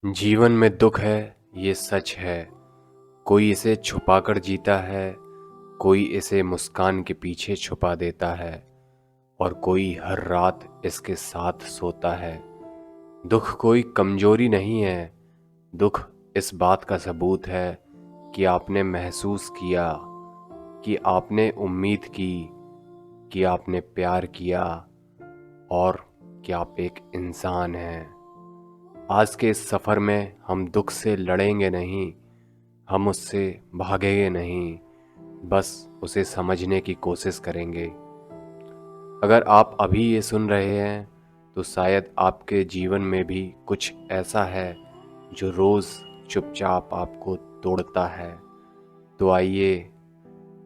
जीवन में दुख है, ये सच है। कोई इसे छुपाकर जीता है, कोई इसे मुस्कान के पीछे छुपा देता है और कोई हर रात इसके साथ सोता है। दुख कोई कमजोरी नहीं है, दुख इस बात का सबूत है कि आपने महसूस किया, कि आपने उम्मीद की, कि आपने प्यार किया और कि आप एक इंसान हैं। आज के इस सफ़र में हम दुख से लड़ेंगे नहीं, हम उससे भागेंगे नहीं, बस उसे समझने की कोशिश करेंगे। अगर आप अभी ये सुन रहे हैं तो शायद आपके जीवन में भी कुछ ऐसा है जो रोज़ चुपचाप आपको तोड़ता है। तो आइए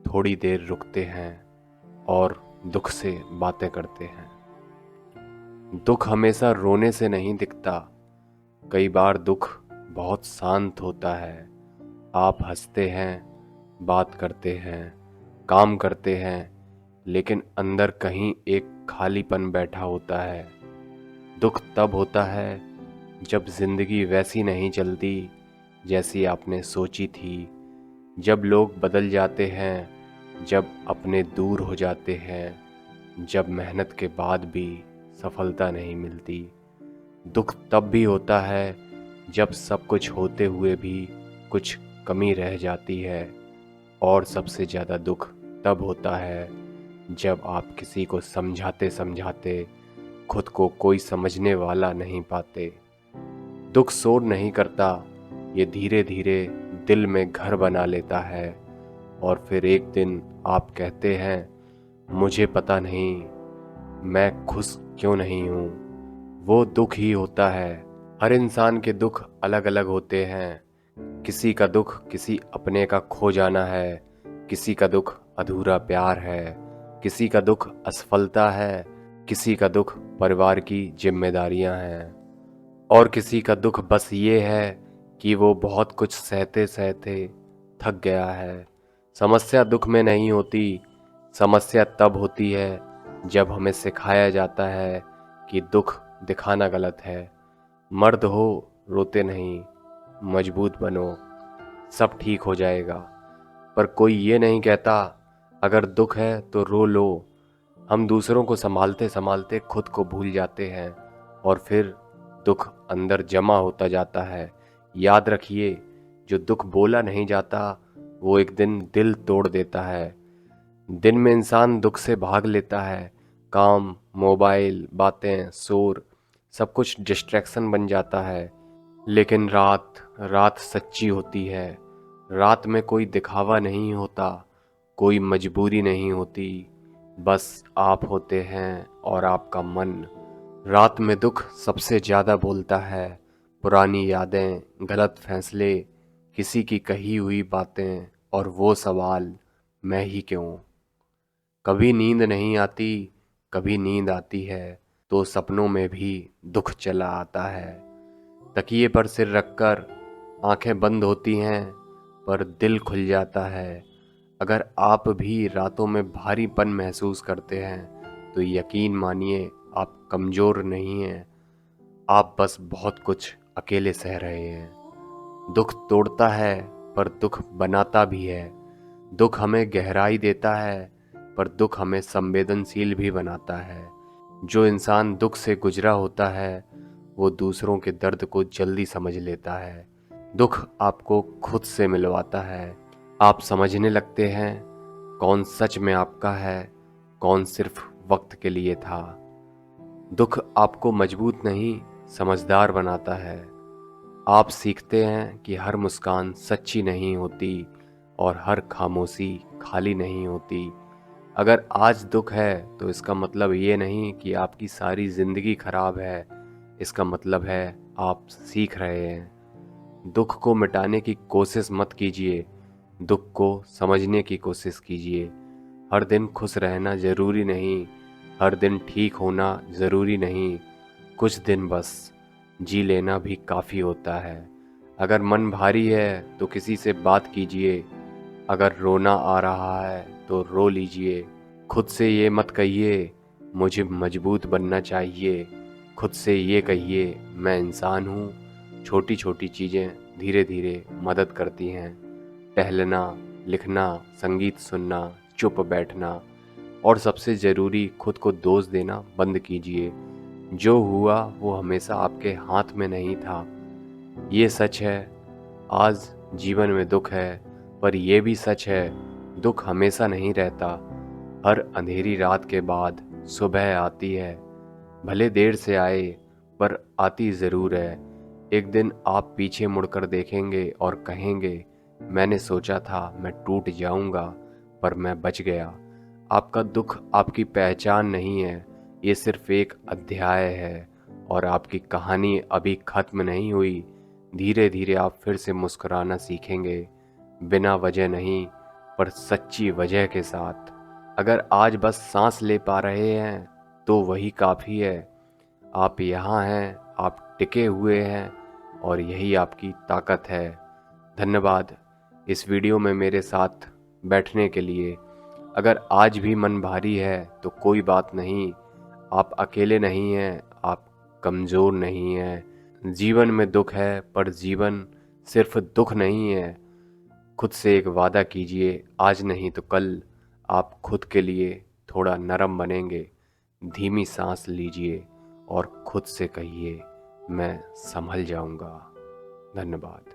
थोड़ी देर रुकते हैं और दुख से बातें करते हैं। दुख हमेशा रोने से नहीं दिखता, कई बार दुख बहुत शांत होता है। आप हंसते हैं, बात करते हैं, काम करते हैं, लेकिन अंदर कहीं एक खालीपन बैठा होता है। दुख तब होता है जब जिंदगी वैसी नहीं चलती जैसी आपने सोची थी, जब लोग बदल जाते हैं, जब अपने दूर हो जाते हैं, जब मेहनत के बाद भी सफलता नहीं मिलती। दुख तब भी होता है जब सब कुछ होते हुए भी कुछ कमी रह जाती है। और सबसे ज़्यादा दुख तब होता है जब आप किसी को समझाते समझाते खुद को कोई समझने वाला नहीं पाते। दुख शोर नहीं करता, ये धीरे धीरे दिल में घर बना लेता है और फिर एक दिन आप कहते हैं, मुझे पता नहीं मैं खुश क्यों नहीं हूँ। वो दुख ही होता है। हर इंसान के दुख अलग अलग होते हैं। किसी का दुख किसी अपने का खो जाना है, किसी का दुख अधूरा प्यार है, किसी का दुख असफलता है, किसी का दुख परिवार की जिम्मेदारियां हैं और किसी का दुख बस ये है कि वो बहुत कुछ सहते सहते थक गया है। समस्या दुख में नहीं होती, समस्या तब होती है जब हमें सिखाया जाता है कि दुख दिखाना गलत है। मर्द हो, रोते नहीं, मजबूत बनो, सब ठीक हो जाएगा। पर कोई ये नहीं कहता, अगर दुख है तो रो लो। हम दूसरों को संभालते संभालते खुद को भूल जाते हैं और फिर दुख अंदर जमा होता जाता है। याद रखिए, जो दुख बोला नहीं जाता वो एक दिन दिल तोड़ देता है। दिन में इंसान दुख से भाग लेता है, काम, मोबाइल, बातें, शोर, सब कुछ डिस्ट्रैक्शन बन जाता है। लेकिन रात रात सच्ची होती है। रात में कोई दिखावा नहीं होता, कोई मजबूरी नहीं होती, बस आप होते हैं और आपका मन। रात में दुख सबसे ज़्यादा बोलता है। पुरानी यादें, गलत फैसले, किसी की कही हुई बातें और वो सवाल, मैं ही क्यों। कभी नींद नहीं आती, कभी नींद आती है तो सपनों में भी दुख चला आता है। तकिए पर सिर रखकर आंखें बंद होती हैं पर दिल खुल जाता है। अगर आप भी रातों में भारीपन महसूस करते हैं तो यकीन मानिए, आप कमज़ोर नहीं हैं, आप बस बहुत कुछ अकेले सह रहे हैं। दुख तोड़ता है पर दुख बनाता भी है। दुख हमें गहराई देता है पर दुख हमें संवेदनशील भी बनाता है। जो इंसान दुख से गुजरा होता है वो दूसरों के दर्द को जल्दी समझ लेता है। दुख आपको खुद से मिलवाता है। आप समझने लगते हैं कौन सच में आपका है, कौन सिर्फ वक्त के लिए था। दुख आपको मजबूत नहीं, समझदार बनाता है। आप सीखते हैं कि हर मुस्कान सच्ची नहीं होती और हर खामोशी खाली नहीं होती। अगर आज दुख है तो इसका मतलब ये नहीं कि आपकी सारी ज़िंदगी खराब है, इसका मतलब है आप सीख रहे हैं। दुख को मिटाने की कोशिश मत कीजिए, दुख को समझने की कोशिश कीजिए। हर दिन खुश रहना ज़रूरी नहीं, हर दिन ठीक होना ज़रूरी नहीं, कुछ दिन बस जी लेना भी काफ़ी होता है। अगर मन भारी है तो किसी से बात कीजिए, अगर रोना आ रहा है तो रो लीजिए। खुद से ये मत कहिए मुझे मजबूत बनना चाहिए, खुद से ये कहिए मैं इंसान हूँ, छोटी छोटी चीज़ें धीरे धीरे मदद करती हैं। टहलना, लिखना, संगीत सुनना, चुप बैठना और सबसे ज़रूरी खुद को दोष देना बंद कीजिए। जो हुआ वो हमेशा आपके हाथ में नहीं था। ये सच है, आज जीवन में दुख है, पर ये भी सच है, दुख हमेशा नहीं रहता। हर अंधेरी रात के बाद सुबह आती है। भले देर से आए, पर आती ज़रूर है। एक दिन आप पीछे मुड़कर देखेंगे और कहेंगे, मैंने सोचा था मैं टूट जाऊंगा, पर मैं बच गया। आपका दुख आपकी पहचान नहीं है, ये सिर्फ एक अध्याय है और आपकी कहानी अभी खत्म नहीं हुई। धीरे धीरे आप फिर से मुस्कुराना सीखेंगे, बिना वजह नहीं, पर सच्ची वजह के साथ। अगर आज बस सांस ले पा रहे हैं तो वही काफ़ी है। आप यहाँ हैं, आप टिके हुए हैं और यही आपकी ताकत है। धन्यवाद इस वीडियो में मेरे साथ बैठने के लिए। अगर आज भी मन भारी है तो कोई बात नहीं, आप अकेले नहीं हैं, आप कमज़ोर नहीं हैं। जीवन में दुख है, पर जीवन सिर्फ दुख नहीं है। खुद से एक वादा कीजिए, आज नहीं तो कल आप खुद के लिए थोड़ा नरम बनेंगे। धीमी सांस लीजिए और खुद से कहिए, मैं संभल जाऊंगा। धन्यवाद।